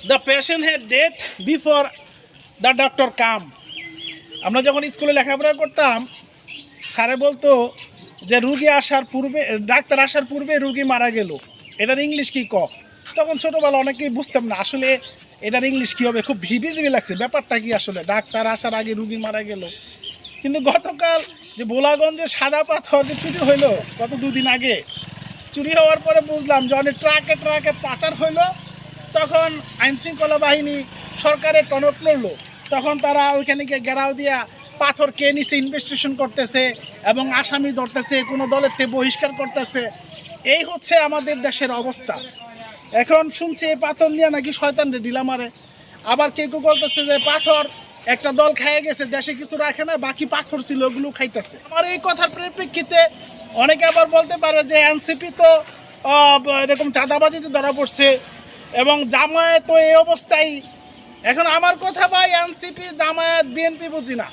The patient had death before the doctor came. আমরা যখন স্কুলে লেখাপড়া করতাম, স্যারে বলতো যে রুগী আসার পূর্বে, ডাক্তার আসার পূর্বে রুগী মারা গেল। এটার ইংলিশ কী ক? তখন ছোটোবেলা অনেকেই বুঝতাম না আসলে এটার ইংলিশ কী হবে। খুব ভিবিজিবি লাগছে ব্যাপারটা কি, আসলে ডাক্তার আসার আগে রুগী মারা গেল। কিন্তু গতকাল যে বোলাগঞ্জে সাদা পাথর যে চুরি হইলো গত দুদিন আগে, চুরি হওয়ার পরে বুঝলাম যে অনেক ট্রাকে ট্রাকে পাচার হইলো। তখন আইনশৃঙ্খলা বাহিনী সরকারের টনক লড়লো। তখন তারা ওইখানে গিয়ে ঘেরাও দিয়া পাথর কে নিচে ইনভেস্টিগেশন করতেছে এবং আসামি ধরতেছে, কোনো দলের তে বহিষ্কার করতেছে। এই হচ্ছে আমাদের দেশের অবস্থা। এখন শুনছি এই পাথর নিয়ে নাকি শয়তানরে ঢিলা মারে। আবার কেউ কেউ বলতেছে যে পাথর একটা দল খাইয়ে গেছে, দেশে কিছু রাখে না, বাকি পাথর ছিল ওগুলো খাইতেছে। আমার এই কথার পরিপ্রেক্ষিতে অনেকে আবার বলতে পারে যে এনসিপি তো এরকম চাঁদাবাজিতে ধরা পড়ছে এবং জামায়াত তো এই অবস্থায়। এখন আমার কথা ভাই, এনসিপি জামায়াত বিএনপি বুঝি না।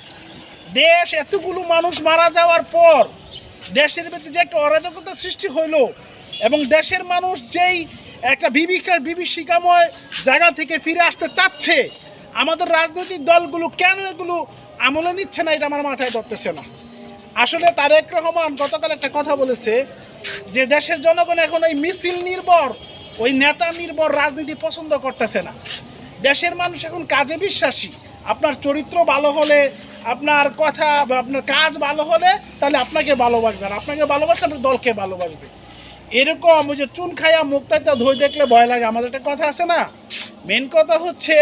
দেশ এতগুলো মানুষ মারা যাওয়ার পর দেশের ভিতরে যে একটা অরাজকতা সৃষ্টি হইলো এবং দেশের মানুষ যেই একটা বিভীষিকাময় জায়গা থেকে ফিরে আসতে চাচ্ছে, আমাদের রাজনৈতিক দলগুলো কেন এগুলো আমলে নিচ্ছে না, এটা আমার মাথায় ধরতেছে না। আসলে তারেক রহমান গতকাল একটা কথা বলেছে যে দেশের জনগণ এখন ওই মিছিল নির্ভর, ওই নেতা নির্ভর রাজনীতি পছন্দ করতেছে না। দেশের মানুষ এখন কাজে বিশ্বাসী। আপনার চরিত্র ভালো হলে, আপনার কথা বা আপনার কাজ ভালো হলে তাহলে আপনাকে ভালোবাসবে, আর আপনাকে ভালোবাসলে আপনার দলকে ভালোবাসবে। এরকম ওই যে চুন খাইয়া মুখটা ধুয়ে দেখলে ভয় লাগে, আমাদের একটা কথা আছে না। মেন কথা হচ্ছে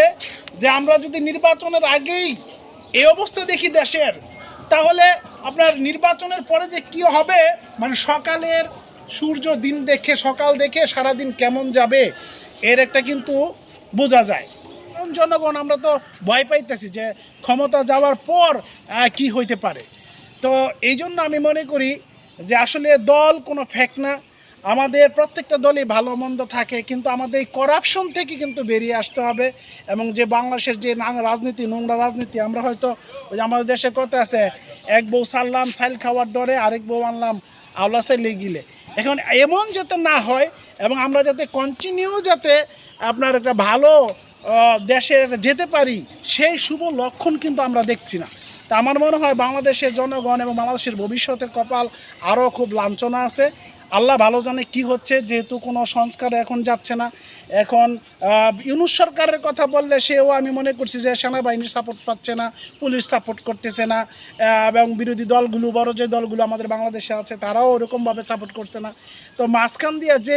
যে আমরা যদি নির্বাচনের আগেই এই অবস্থা দেখি দেশের, তাহলে আপনার নির্বাচনের পরে যে কি হবে, মানে সকালের সূর্য দিন দেখে, সকাল দেখে সারাদিন কেমন যাবে এর একটা কিন্তু বোঝা যায়। কারণ জনগণ আমরা তো ভয় পাইতেছি যে ক্ষমতা যাওয়ার পর কি হইতে পারে। তো এই জন্য আমি মনে করি যে আসলে দল কোনো ফ্যাক্ট না। আমাদের প্রত্যেকটা দলই ভালো মন্দ থাকে, কিন্তু আমাদের এই করাপশন থেকে কিন্তু বেরিয়ে আসতে হবে। এবং যে বাংলাদেশের যে রাজনীতি, নোংরা রাজনীতি, আমরা হয়তো ওই যে আমাদের দেশে কথা আছে, এক বউ সারলাম সাইল খাওয়ার দরে, আরেক বউ আনলাম আওলা সাইলে গিলে। এখন এমন যাতে না হয় এবং আমরা যাতে কন্টিনিউ যাতে আপনার একটা ভালো দেশে যেতে পারি, সেই শুভ লক্ষণ কিন্তু আমরা দেখছি না। তা আমার মনে হয় বাংলাদেশের জনগণ এবং বাংলাদেশের ভবিষ্যতের কপাল আরও খুব লাঞ্ছনা আছে। আল্লাহ ভালো জানে কি হচ্ছে, যেহেতু কোনো সংস্কার এখন যাচ্ছে না। এখন ইউনূস সরকারের কথা বললে সেও আমি মনে করছি যে সেনাবাহিনীর সাপোর্ট পাচ্ছে না, পুলিশ সাপোর্ট করতেছে না, এবং বিরোধী দলগুলো, বড় যে দলগুলো আমাদের বাংলাদেশে আছে তারাও ওরকমভাবে সাপোর্ট করছে না। তো মাঝখান দিয়ে যে